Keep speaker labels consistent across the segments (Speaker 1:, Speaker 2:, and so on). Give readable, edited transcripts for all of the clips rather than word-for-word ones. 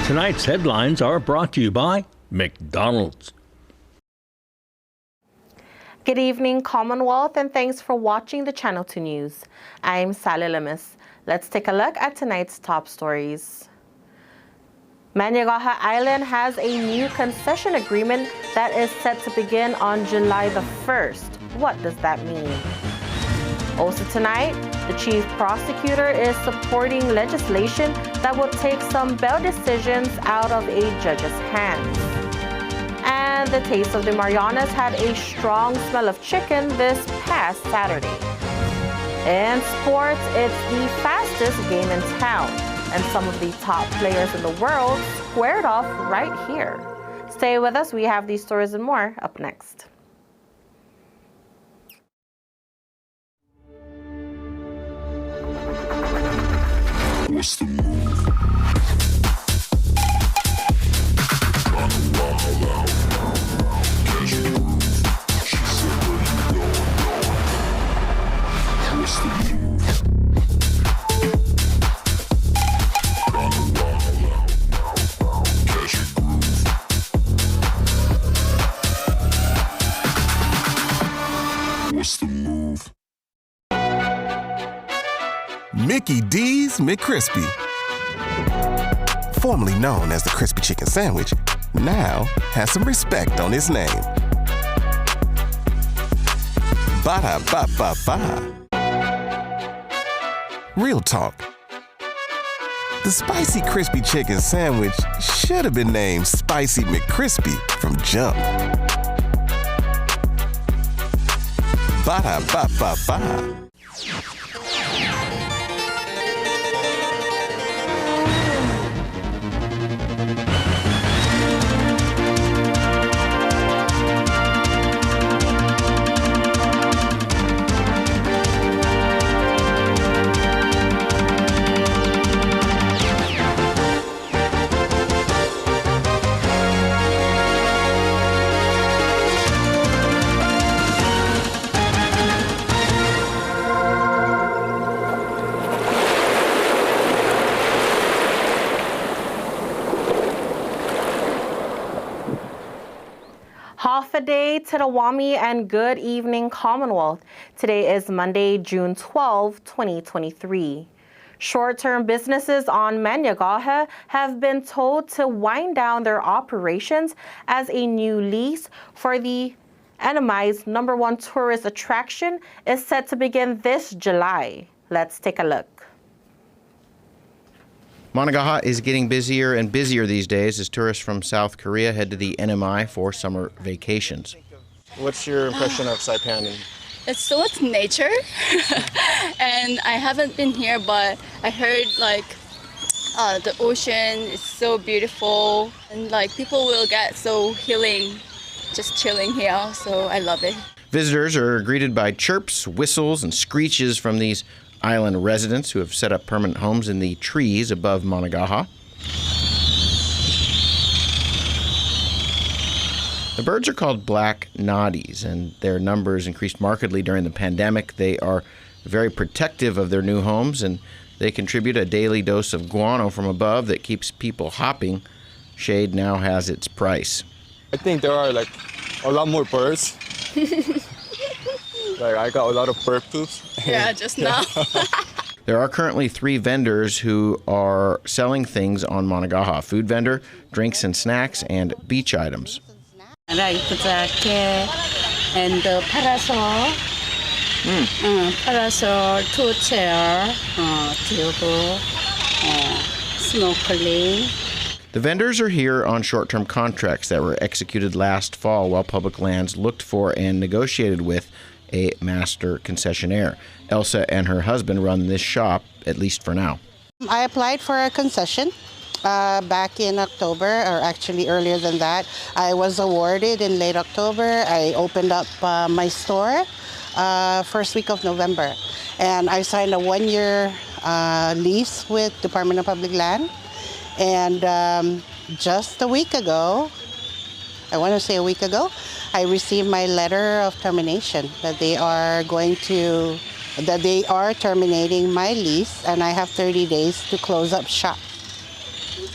Speaker 1: Tonight's headlines are brought to you by McDonald's.
Speaker 2: Good evening, Commonwealth, and thanks for watching the Channel 2 News. I'm Sally Lemus. Let's take a look at tonight's top stories. Monagaha Island has a new concession agreement that is set to begin on July the 1st. What does that mean? Also tonight, the chief prosecutor is supporting legislation that will take some bail decisions out of a judge's hands. And the Taste of the Marianas had a strong smell of chicken this past Saturday. In sports, it's the fastest game in town, and some of the top players in the world squared off right here. Stay with us, we have these stories and more up next.
Speaker 3: What's the move? Tryna wild out. Catch a groove. She said, where you going? What's the move? Tryna wild out. Catch a groove. What's the move?
Speaker 4: Mickey D's McCrispy. Formerly known as the Crispy Chicken Sandwich, now has some respect on his name. Ba-da-ba-ba-ba. Real talk. The Spicy Crispy Chicken Sandwich should have been named Spicy McCrispy from jump. Ba-da-ba-ba-ba.
Speaker 2: Half a day to the Wami and good evening, Commonwealth. Today is Monday, June 12, 2023. Short-term businesses on Monagaha have been told to wind down their operations as a new lease for the NMI's #1 tourist attraction is set to begin this July. Let's take a look.
Speaker 5: Monagaha is getting busier and busier these days as tourists from South Korea head to the NMI for summer vacations.
Speaker 6: What's your impression of Saipan?
Speaker 7: It's so much nature, and I haven't been here, but I heard the ocean is so beautiful, and people will get so healing just chilling here, so I love it.
Speaker 5: Visitors are greeted by chirps, whistles, and screeches from these island residents who have set up permanent homes in the trees above Monagaha. The birds are called black noddies, and their numbers increased markedly during the pandemic. They are very protective of their new homes, and they contribute a daily dose of guano from above that keeps people hopping. Shade now has its price.
Speaker 6: I think there are a lot more birds. I got a lot of bird poops.
Speaker 7: Yeah, just now.
Speaker 5: There are currently 3 vendors who are selling things on Monagaha: food vendor, drinks and snacks, and beach items.
Speaker 8: Life jacket and parasol. Parasol, 2 chair, table, snorkeling.
Speaker 5: The vendors are here on short-term contracts that were executed last fall while Public Lands looked for and negotiated with a master concessionaire. Elsa and her husband run this shop, at least for now.
Speaker 9: I applied for a concession back in October, or actually earlier than that. I was awarded in late October. I opened up my store first week of November. And I signed a 1-year lease with Department of Public Land. And just a week ago, I received my letter of termination that they are terminating my lease, and I have 30 days to close up shop.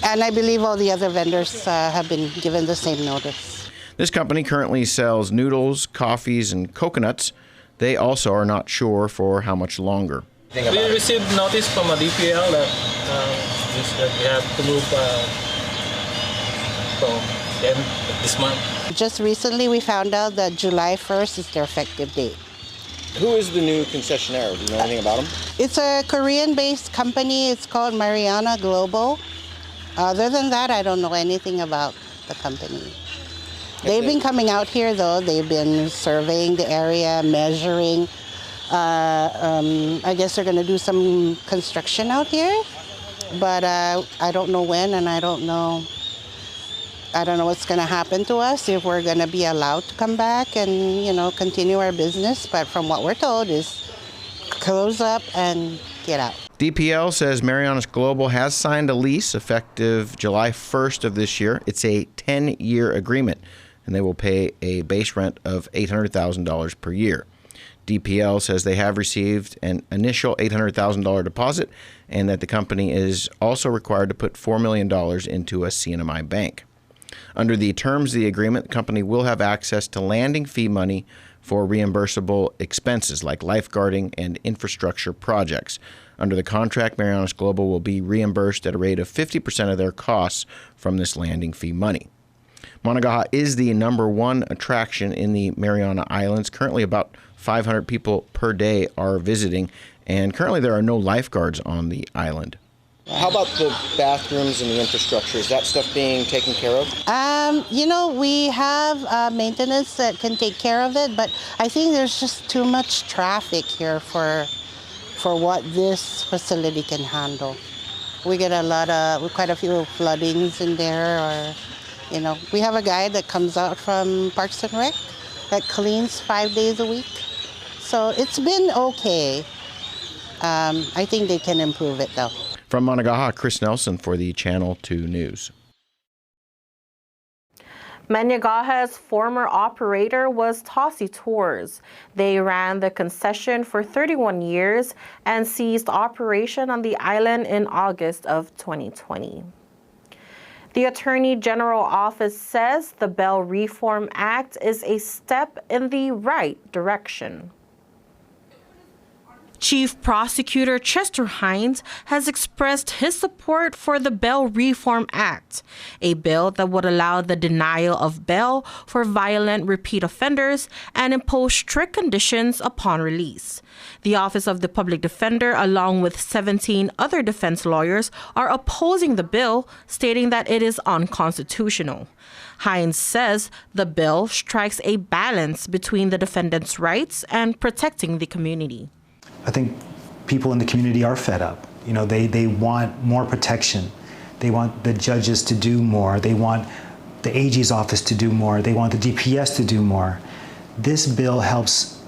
Speaker 9: And I believe all the other vendors have been given the same notice.
Speaker 5: This company currently sells noodles, coffees, and coconuts. They also are not sure for how much longer.
Speaker 10: We received notice from a DPL that we have to move from the end of this month.
Speaker 9: Just recently we found out that July 1st is their effective date.
Speaker 5: Who is the new concessionaire? Do you know anything about them?
Speaker 9: It's a Korean-based company. It's called Mariana Global. Other than that, I don't know anything about the company. They've been coming out here, though. They've been surveying the area, measuring. I guess they're going to do some construction out here, but I don't know when, and I don't know what's going to happen to us, if we're going to be allowed to come back and, continue our business. But from what we're told is close up and get out.
Speaker 5: DPL says Marianas Global has signed a lease effective July 1st of this year. It's a 10-year agreement, and they will pay a base rent of $800,000 per year. DPL says they have received an initial $800,000 deposit and that the company is also required to put $4 million into a CNMI bank. Under the terms of the agreement, the company will have access to landing fee money for reimbursable expenses like lifeguarding and infrastructure projects. Under the contract, Marianas Global will be reimbursed at a rate of 50% of their costs from this landing fee money. Monagaha is the #1 attraction in the Mariana Islands. Currently, about 500 people per day are visiting, and currently there are no lifeguards on the island. How about the bathrooms and the infrastructure? Is that stuff being taken care of?
Speaker 9: We have maintenance that can take care of it, but I think there's just too much traffic here for what this facility can handle. We get quite a few floodings in there, or we have a guy that comes out from Parks and Rec that cleans 5 days a week. So it's been okay. I think they can improve it, though.
Speaker 5: From Monagaha, Chris Nelson for the Channel 2 News.
Speaker 2: Monagaha's former operator was Tossi Tours. They ran the concession for 31 years and ceased operation on the island in August of 2020. The Attorney General Office says the Bail Reform Act is a step in the right direction. Chief Prosecutor Chester Hines has expressed his support for the Bail Reform Act, a bill that would allow the denial of bail for violent repeat offenders and impose strict conditions upon release. The Office of the Public Defender, along with 17 other defense lawyers, are opposing the bill, stating that it is unconstitutional. Hines says the bill strikes a balance between the defendant's rights and protecting the community.
Speaker 11: I think people in the community are fed up. They want more protection. They want the judges to do more. They want the AG's office to do more. They want the DPS to do more. This bill helps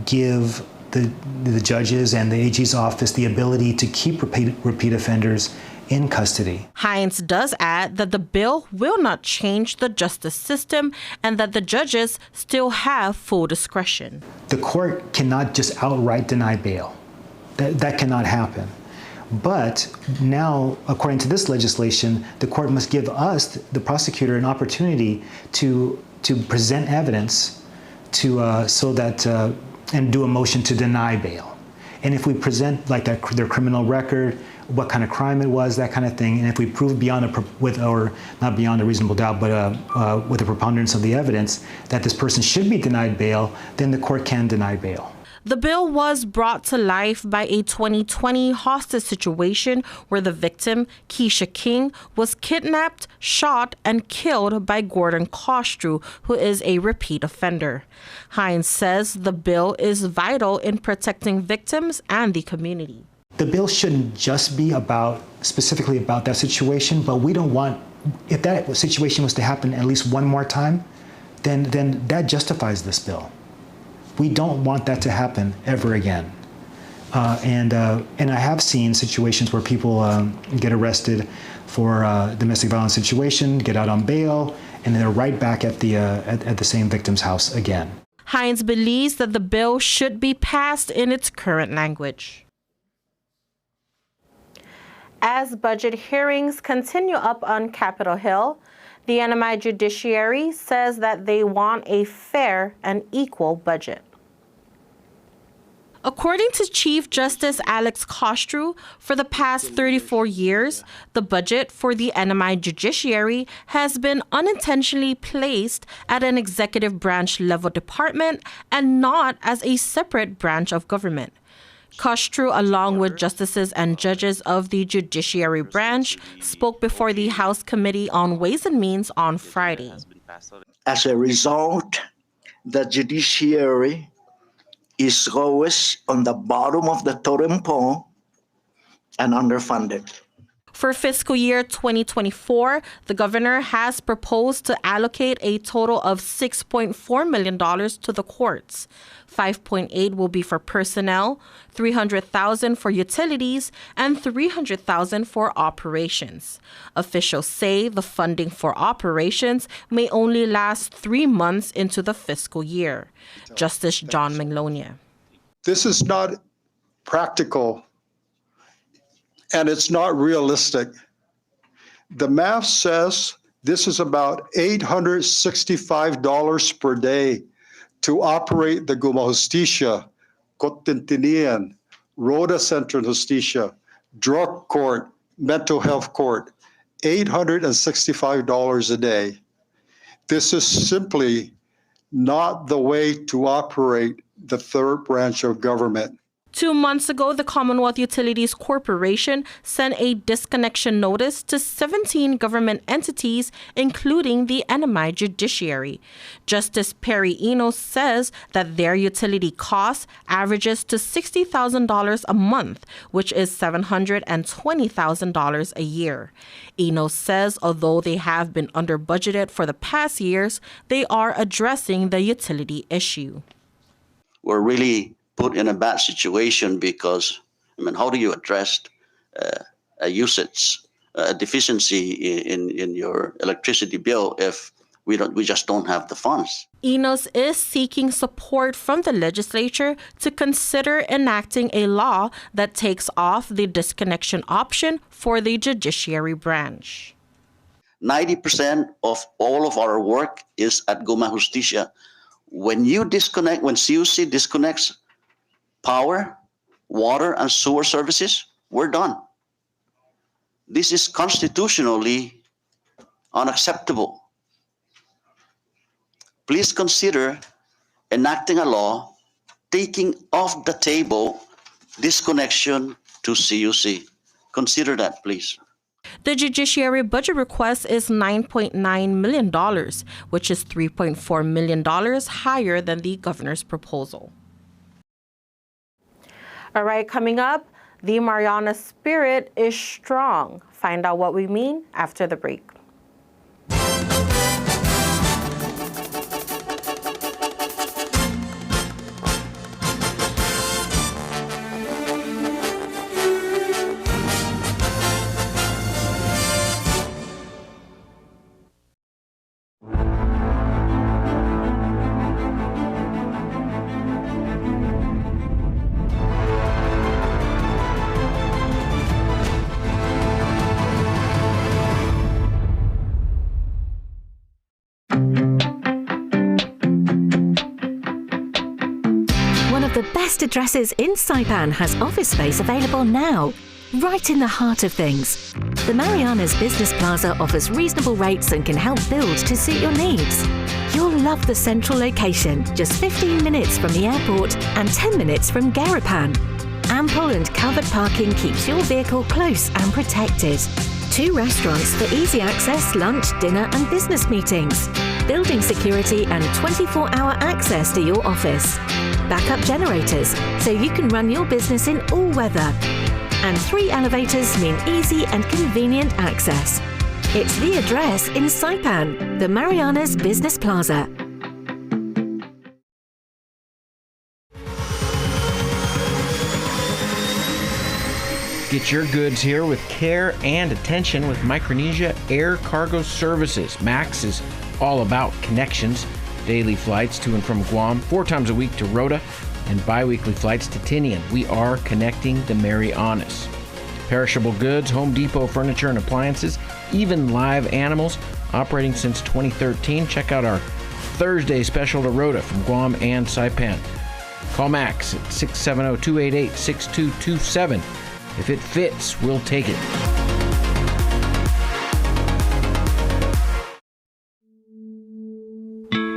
Speaker 11: give the judges and the AG's office the ability to keep repeat offenders in custody.
Speaker 2: Hines does add that the bill will not change the justice system and that the judges still have full discretion.
Speaker 11: The court cannot just outright deny bail. That cannot happen. But now, according to this legislation, the court must give us, the prosecutor, an opportunity to present evidence and do a motion to deny bail. And if we present their criminal record, what kind of crime it was, that kind of thing, and if we prove not beyond a reasonable doubt, but with a preponderance of the evidence that this person should be denied bail, then the court can deny bail.
Speaker 2: The bill was brought to life by a 2020 hostage situation where the victim, Keisha King, was kidnapped, shot, and killed by Gordon Kostrew, who is a repeat offender. Hines says the bill is vital in protecting victims and the community.
Speaker 11: The bill shouldn't just be specifically about that situation, but we don't want, if that situation was to happen at least one more time, then that justifies this bill. We don't want that to happen ever again. And I have seen situations where people get arrested for domestic violence situation, get out on bail, and then they're right back at the same victim's house again.
Speaker 2: Hines believes that the bill should be passed in its current language. As budget hearings continue up on Capitol Hill, the NMI Judiciary says that they want a fair and equal budget. According to Chief Justice Alex Kostrew, for the past 34 years, the budget for the NMI Judiciary has been unintentionally placed at an executive branch level department and not as a separate branch of government. Kostrew, along with justices and judges of the Judiciary branch, spoke before the House Committee on Ways and Means on Friday.
Speaker 12: As a result, the Judiciary is always on the bottom of the totem pole and underfunded.
Speaker 2: For fiscal year 2024, the governor has proposed to allocate a total of $6.4 million to the courts. $5.8 will be for personnel, $300,000 for utilities, and $300,000 for operations. Officials say the funding for operations may only last 3 months into the fiscal year. Justice John Manglonia.
Speaker 13: This is not practical, and it's not realistic. The math says this is about $865 per day to operate the Guma Justicia, Cotintinian, Rhoda Central Justicia, Drug Court, Mental Health Court, $865 a day. This is simply not the way to operate the third branch of government.
Speaker 2: 2 months ago, the Commonwealth Utilities Corporation sent a disconnection notice to 17 government entities, including the NMI Judiciary. Justice Perry Enos says that their utility cost averages to $60,000 a month, which is $720,000 a year. Enos says although they have been under budgeted for the past years, they are addressing the utility issue.
Speaker 14: We're really put in a bad situation because, how do you address a usage, a deficiency in your electricity bill if we just don't have the funds?
Speaker 2: Enos is seeking support from the legislature to consider enacting a law that takes off the disconnection option for the judiciary branch.
Speaker 14: 90% of all of our work is at Guma Justicia. When CUC disconnects power, water, and sewer services, we're done. This is constitutionally unacceptable. Please consider enacting a law taking off the table disconnection to CUC. Consider that, please.
Speaker 2: The judiciary budget request is $9.9 million, which is $3.4 million higher than the governor's proposal. All right, coming up, the Marianas spirit is strong. Find out what we mean after the break.
Speaker 15: The best addresses in Saipan has office space available now, right in the heart of things. The Marianas Business Plaza offers reasonable rates and can help build to suit your needs. You'll love the central location, just 15 minutes from the airport and 10 minutes from Garapan. Ample and covered parking keeps your vehicle close and protected. 2 restaurants for easy access, lunch, dinner and business meetings. Building security and 24-hour access to your office. Backup generators, so you can run your business in all weather. And 3 elevators mean easy and convenient access. It's the address in Saipan, the Marianas Business Plaza.
Speaker 5: Get your goods here with care and attention with Micronesia Air Cargo Services. MAX is all about connections. Daily flights to and from Guam, 4 times a week to Rota, and bi-weekly flights to Tinian. We are connecting the Marianas. Perishable goods, Home Depot furniture and appliances, even live animals, operating since 2013. Check out our Thursday special to Rota from Guam and Saipan. Call Max at 670-288-6227. If it fits, we'll take it.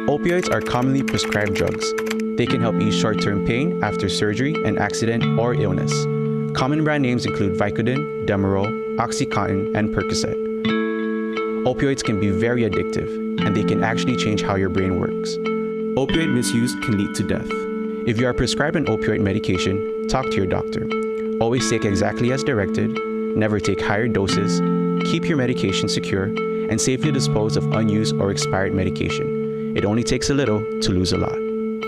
Speaker 16: Opioids are commonly prescribed drugs. They can help ease short-term pain after surgery, an accident, or illness. Common brand names include Vicodin, Demerol, OxyContin, and Percocet. Opioids can be very addictive, and they can actually change how your brain works. Opioid misuse can lead to death. If you are prescribed an opioid medication, talk to your doctor. Always take exactly as directed, never take higher doses, keep your medication secure, and safely dispose of unused or expired medication. It only takes a little to lose a lot.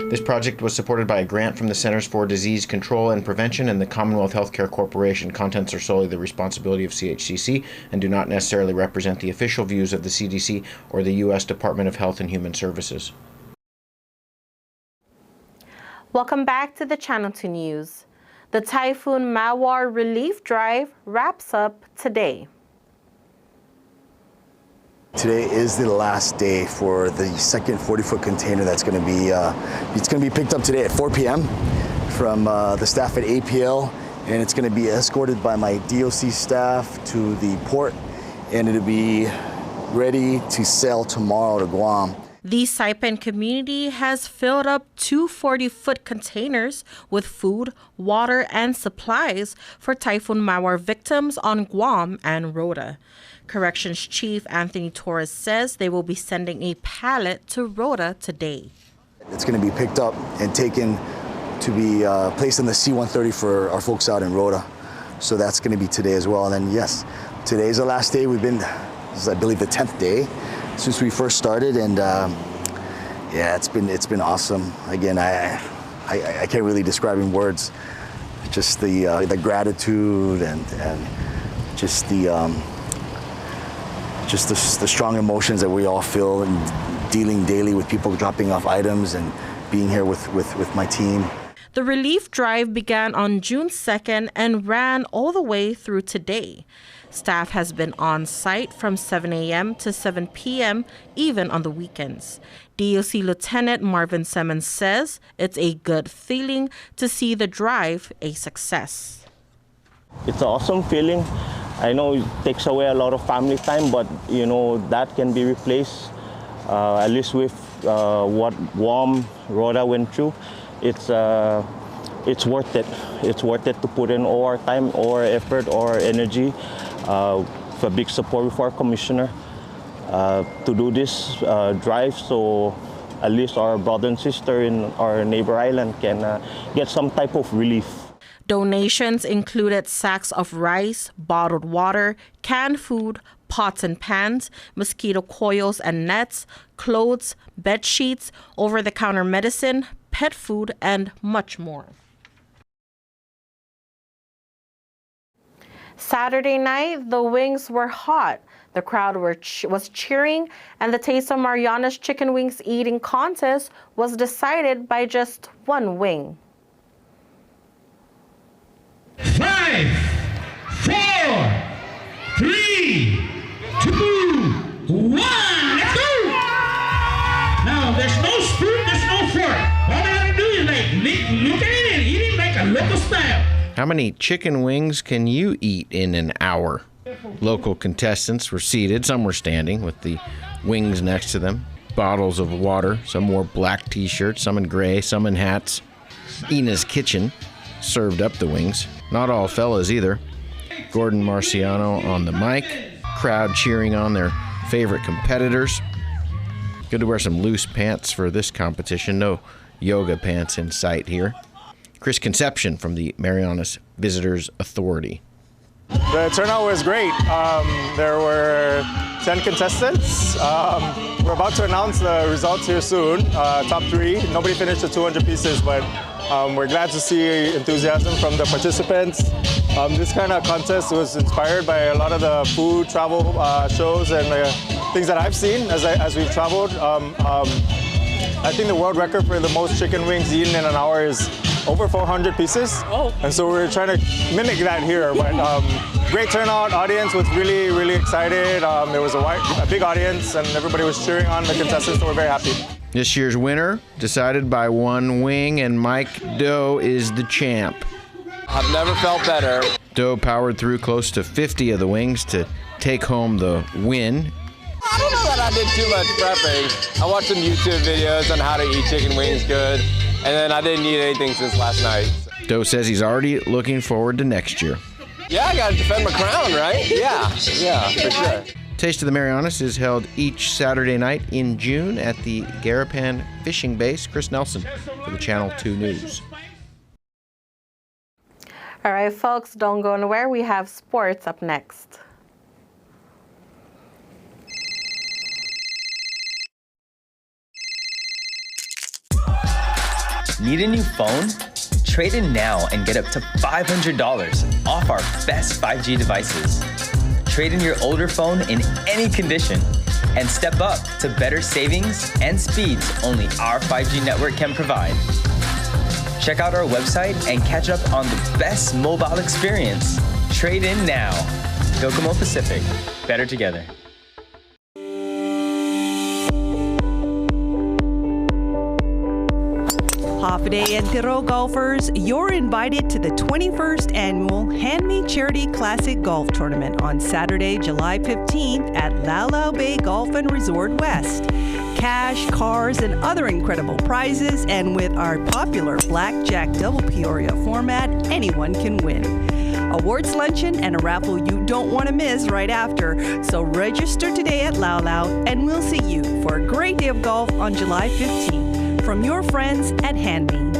Speaker 5: This project was supported by a grant from the Centers for Disease Control and Prevention and the Commonwealth Healthcare Corporation. Contents are solely the responsibility of CHCC and do not necessarily represent the official views of the CDC or the U.S. Department of Health and Human Services.
Speaker 2: Welcome back to the Channel 2 News. The Typhoon Mawar relief drive wraps up today.
Speaker 17: Today is the last day for the second 40-foot container that's going to be picked up today at 4 p.m. from the staff at APL, and it's going to be escorted by my DOC staff to the port, and it'll be ready to sail tomorrow to Guam.
Speaker 2: The Saipan community has filled up two 40-foot containers with food, water, and supplies for Typhoon Mawar victims on Guam and Rota. Corrections Chief Anthony Torres says they will be sending a pallet to Rota today.
Speaker 17: It's going to be picked up and taken to be placed in the C-130 for our folks out in Rota. So that's going to be today as well. And then, yes, today's the last day. This is, I believe, the 10th day since we first started. And yeah, it's been awesome. Again, I can't really describe in words just the gratitude and just the strong emotions that we all feel and dealing daily with people dropping off items and being here with my team.
Speaker 2: The relief drive began on June 2nd and ran all the way through today. Staff has been on site from 7 a.m. to 7 p.m., even on the weekends. DOC Lieutenant Marvin Simmons says it's a good feeling to see the drive a success.
Speaker 18: It's an awesome feeling. I know it takes away a lot of family time, but you know that can be replaced, at least with what Guam, Rota went through. It's worth it. It's worth it to put in all our time, all our effort, all our energy. For big support with our commissioner to do this drive, so at least our brother and sister in our neighbor island can get some type of relief.
Speaker 2: Donations included sacks of rice, bottled water, canned food, pots and pans, mosquito coils and nets, clothes, bed sheets, over-the-counter medicine, pet food, and much more. Saturday night, the wings were hot. The crowd was cheering, and the Taste of Marianas chicken wings eating contest was decided by just one wing.
Speaker 19: 5, 4, 3, 2, 1. Let's go! Now, there's no spoon, there's no fork. All they gotta do is look at it and eat it like a local style.
Speaker 5: How many chicken wings can you eat in an hour? Local contestants were seated, some were standing with the wings next to them. Bottles of water, some wore black t-shirts, some in gray, some in hats. Ina's Kitchen served up the wings. Not all fellas either. Gordon Marciano on the mic, crowd cheering on their favorite competitors. Good to wear some loose pants for this competition. No yoga pants in sight here. Chris Conception from the Marianas Visitors Authority.
Speaker 6: The turnout was great. There were 10 contestants. We're about to announce the results here soon. Top 3. Nobody finished the 200 pieces, but we're glad to see enthusiasm from the participants. This kind of contest was inspired by a lot of the food travel shows and things that I've seen as we've traveled. I think the world record for the most chicken wings eaten in an hour is over 400 pieces. And so we're trying to mimic that here. But great turnout, audience was really, really excited. There was a big audience and everybody was cheering on the contestants, so we're very happy.
Speaker 5: This year's winner, decided by one wing, and Mike Doe is the champ.
Speaker 20: I've never felt better.
Speaker 5: Doe powered through close to 50 of the wings to take home the win.
Speaker 20: I don't know that I did too much prepping. I watched some YouTube videos on how to eat chicken wings good, and then I didn't eat anything since last night.
Speaker 5: Doe says he's already looking forward to next year.
Speaker 20: Yeah, I gotta defend my crown, right? Yeah, for sure.
Speaker 5: Taste of the Marianas is held each Saturday night in June at the Garapan Fishing Base. Chris Nelson for the Channel 2 News.
Speaker 2: All right, folks, don't go anywhere. We have sports up next.
Speaker 21: Need a new phone? Trade in now and get up to $500 off our best 5G devices. Trade in your older phone in any condition and step up to better savings and speeds only our 5G network can provide. Check out our website and catch up on the best mobile experience. Trade in now. Docomo Pacific. Better together.
Speaker 22: Hafaday and Tiro golfers, you're invited to the 21st annual Hand Me Charity Classic Golf Tournament on Saturday, July 15th at Lau Bay Golf and Resort West. Cash, cars, and other incredible prizes, and with our popular Blackjack Double Peoria format, anyone can win. Awards luncheon and a raffle you don't want to miss right after. So register today at Lau Lau, and we'll see you for a great day of golf on July 15th. From your friends at Handme.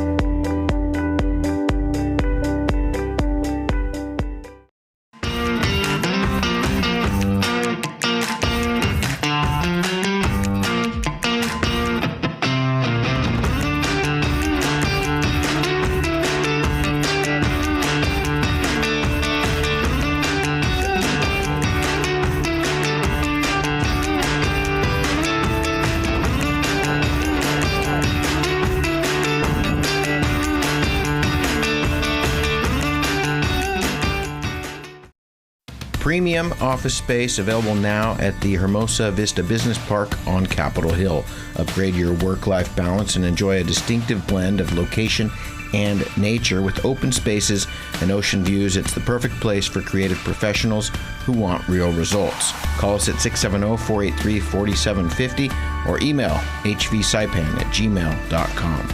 Speaker 5: Premium office space available now at the Hermosa Vista Business Park on Capitol Hill. Upgrade your work-life balance and enjoy a distinctive blend of location and nature with open spaces and ocean views. It's the perfect place for creative professionals who want real results. Call us at 670-483-4750 or email hvsaipan@gmail.com.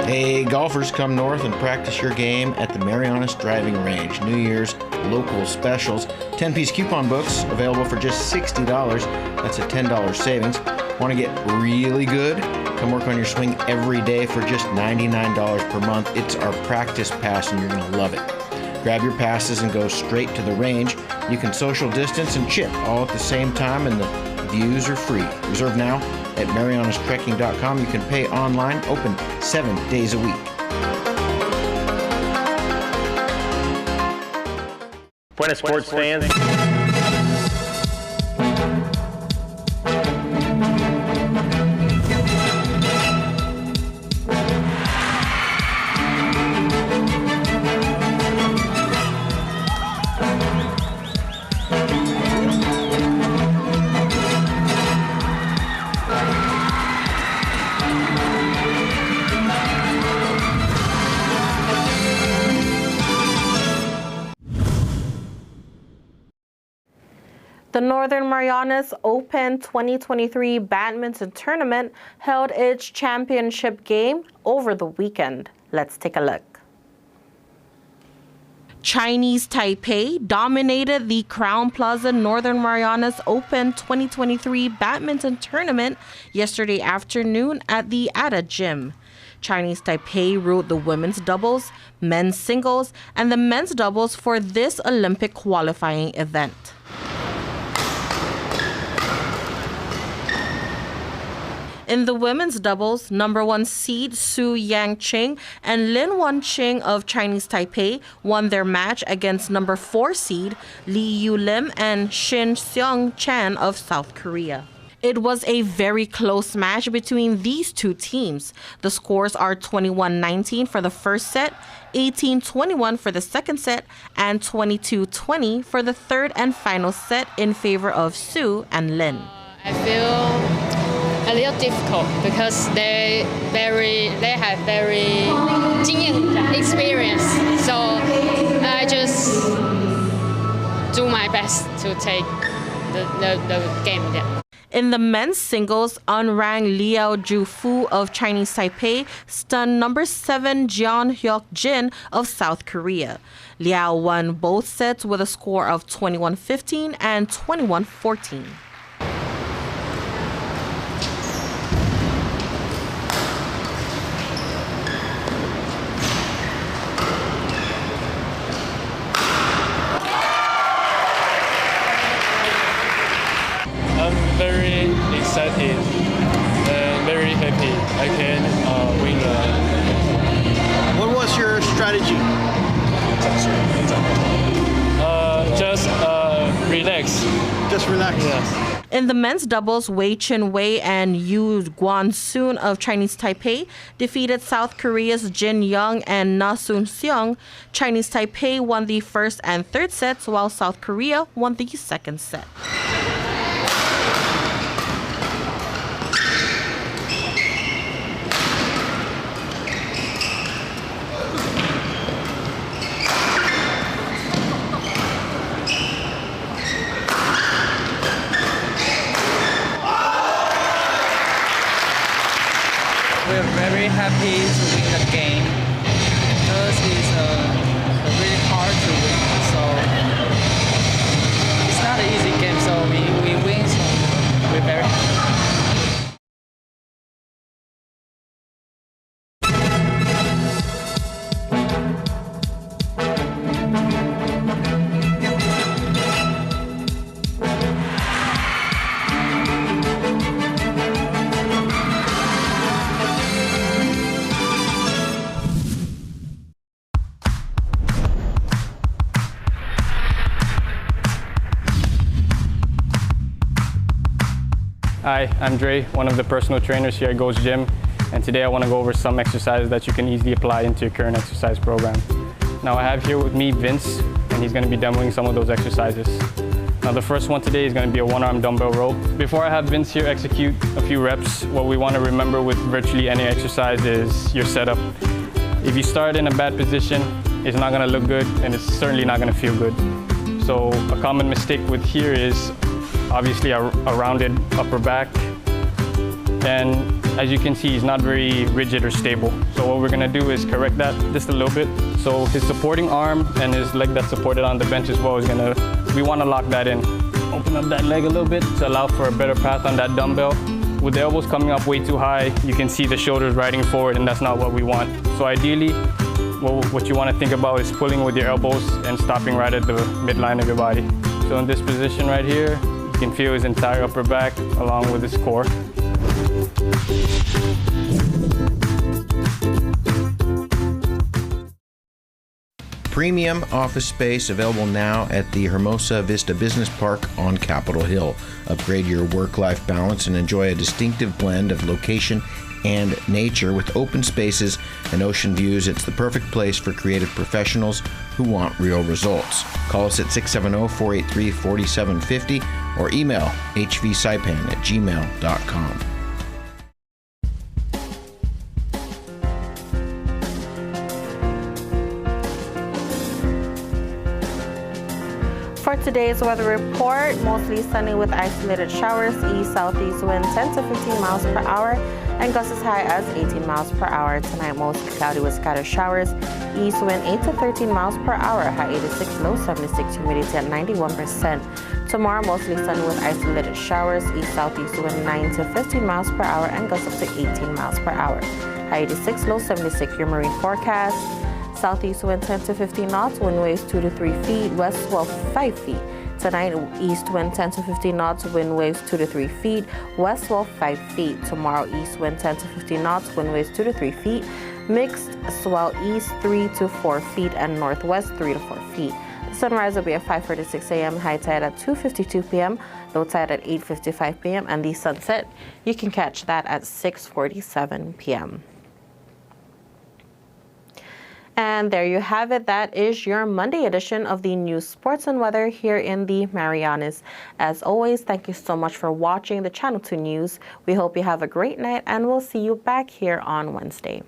Speaker 5: Hey, golfers, come north and practice your game at the Marianas Driving Range. New Year's local specials. 10-piece coupon books available for just $60. That's a $10 savings. Want to get really good? Come work on your swing every day for just $99 per month. It's our practice pass and you're going to love it. Grab your passes and go straight to the range. You can social distance and chip all at the same time, and the views are free. Reserve now at marianastrekking.com. You can pay online, open 7 days a week.
Speaker 23: Buenas sports fans.
Speaker 2: The Northern Marianas Open 2023 Badminton Tournament held its championship game over the weekend. Let's take a look. Chinese Taipei dominated the Crown Plaza Northern Marianas Open 2023 Badminton Tournament yesterday afternoon at the Ada Gym. Chinese Taipei ruled the women's doubles, men's singles, and the men's doubles for this Olympic qualifying event. In the women's doubles, number 1 seed Su Yang-ching and Lin Wan-ching of Chinese Taipei won their match against number 4 seed Lee Yu-lim and Shin Seong-chan of South Korea. It was a very close match between these two teams. The scores are 21-19 for the first set, 18-21 for the second set, and 22-20 for the third and final set in favor of Su and Lin.
Speaker 1: I feel a little difficult because they have very 经验 experience. So I just do my best to take the game there.
Speaker 2: In the men's singles, unranked Liao Jufu of Chinese Taipei stunned number 7 Jeon Hyuk-jin of South Korea. Liao won both sets with a score of 21-15 and 21-14.
Speaker 3: I'm very excited and very happy I can win.
Speaker 4: What was your strategy?
Speaker 3: Just relax.
Speaker 4: Just relax.
Speaker 3: Yes.
Speaker 2: In the men's doubles, Wei Chin-wei and Yu Guan-soon of Chinese Taipei defeated South Korea's Jin Young and Na Soon-seong. Chinese Taipei won the first and third sets, while South Korea won the second set.
Speaker 24: We're very happy to win the game because it's really hard to win. So it's not an easy game, so we win, so we're very happy.
Speaker 3: Hi, I'm Dre, one of the personal trainers here at Go's Gym, and today I want to go over some exercises that you can easily apply into your current exercise program. Now I have here with me Vince, and he's going to be demoing some of those exercises. Now the first one today is going to be a one-arm dumbbell row. Before I have Vince here execute a few reps, what we want to remember with virtually any exercise is your setup. If you start in a bad position, it's not going to look good, and it's certainly not going to feel good. So a common mistake with here is obviously a rounded upper back, and as you can see, he's not very rigid or stable. So what we're gonna do is correct that just a little bit. So his supporting arm and his leg that's supported on the bench as well we wanna lock that in. Open up that leg a little bit to allow for a better path on that dumbbell. With the elbows coming up way too high, you can see the shoulders riding forward, and that's not what we want. So ideally, what you wanna think about is pulling with your elbows and stopping right at the midline of your body. So in this position right here, you can feel his entire upper back along with his core.
Speaker 5: Premium office space available now at the Hermosa Vista Business Park on Capitol Hill. Upgrade your work-life balance and enjoy a distinctive blend of location and nature with open spaces and ocean views. It's the perfect place for creative professionals who want real results. Call us at 670-483-4750 or email hvsaipan@gmail.com.
Speaker 2: For today's weather report, mostly sunny with isolated showers, east-southeast wind 10 to 15 miles per hour, and gusts as high as 18 miles per hour. Tonight, mostly cloudy with scattered showers, east wind 8 to 13 miles per hour, high 86, low 76, humidity at 91%. Tomorrow, mostly sunny with isolated showers, east-southeast wind 9 to 15 miles per hour, and gusts up to 18 miles per hour, high 86, low 76. Your marine forecast. Southeast wind 10 to 15 knots, wind waves 2 to 3 feet, west swell 5 feet. tonight, east wind 10 to 15 knots, wind waves 2 to 3 feet, west swell 5 feet. Tomorrow, east wind 10 to 15 knots, wind waves 2 to 3 feet, mixed swell east 3 to 4 feet, and northwest 3 to 4 feet. The sunrise will be at 5:46 a.m., high tide at 2:52 p.m., low tide at 8:55 p.m., and the sunset, you can catch that at 6:47 p.m. And there you have it. That is your Monday edition of the news, sports, and weather here in the Marianas. As always, thank you so much for watching the Channel 2 News. We hope you have a great night, and we'll see you back here on Wednesday.